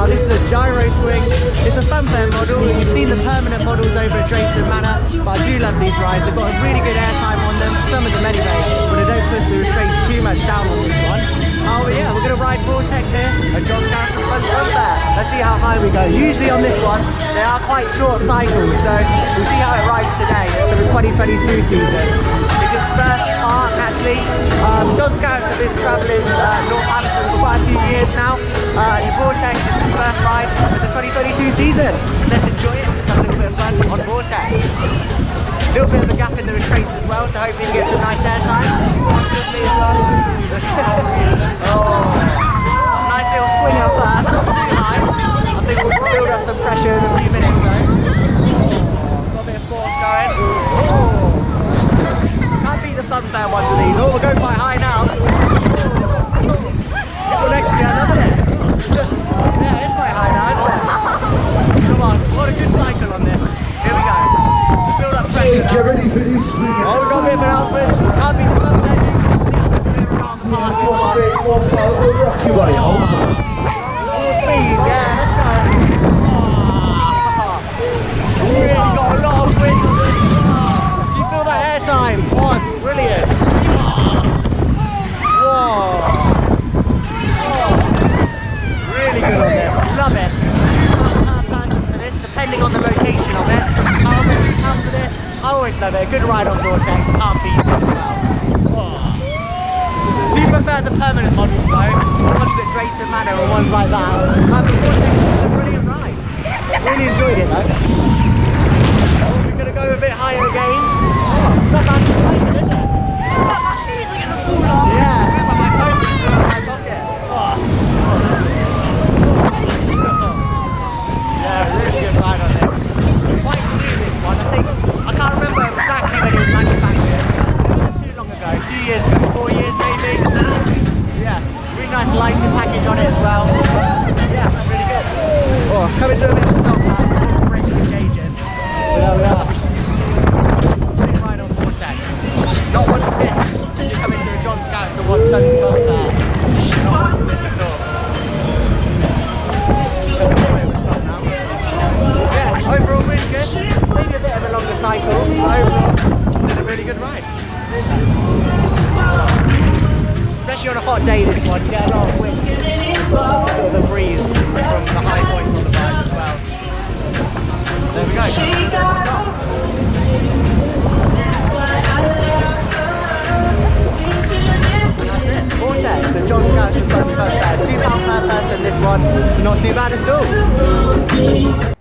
now. This is a gyro swing. It's a funfair model. You've seen the permanent models over at Drayton Manor, but I do love these rides. They've got a really good airtime on them. Some of them anyway, but they don't push the restraints too much down on this one. Oh yeah, we're going to ride Vortex here at John Scarrott from funfair. Let's see how high we go. Usually on this one, they are quite short cycles, so we'll see how it rides today for the 2022 season. It's its first part actually. John Scarrott has been travelling Northampton for quite a few years now. The Vortex is his first ride for the 2022 season. Let's enjoy it. Let's have a little bit of fun on Vortex. A little bit of a gap in the restraints as well, so hopefully we get some nice airtime. Oh, nice little swing up first, not too high. I think we'll build up some pressure in a few minutes though. Got a bit of force going. Oh. Can't beat the funfair ones of these. Oh, we're going quite high now. People next to me, I love it. Yeah, it's quite high now, isn't it? Come on, what a good cycle on this. Here we go. Build up pressure. Get ready for this. Oh, we've got a bit of an announcement. Can't beat the funfair. You got it, hold on. Full speed, yeah, let's go. Really got a lot of wind on this. You feel that airtime? Oh, it's brilliant. Whoa. Really good on this. Love it. £2 per person for this, depending on the location of it. However, £2 for this. I always love it. A good ride on Vortex. Can't beat it as well. Do you prefer the permanent models though? The ones at Drayton Manor or ones like that? The Vortex is a brilliant ride. Really enjoyed it though. We're going to go a bit higher again. Oh, not bad for pleasure, is it? My shoes are going to fall off. Yeah, it feels like my phone is still in my pocket. Oh. Yeah, really good ride on this. Quite new this one. I can't remember exactly when it was manufactured. Not too long ago, a few years ago, 4 years maybe. Yeah, really nice lighting package on it as well. Yeah, really good. Oh, coming to a bit of a stop now. The brakes engaging. There we are. Pretty ride on Vortex. Not one to miss if you're coming to a John Scarrott or one Sun's funfair. Not one to miss at all. Yeah, overall really good. Maybe a bit of a longer cycle, but overall it's a really good ride. Especially on a hot day this one, you get a lot of wind, sort of a breeze from the high points on the ride as well. There we go. And that's it, Vortex, so John Scarrott from funfair, £2 per person this one, so not too bad at all.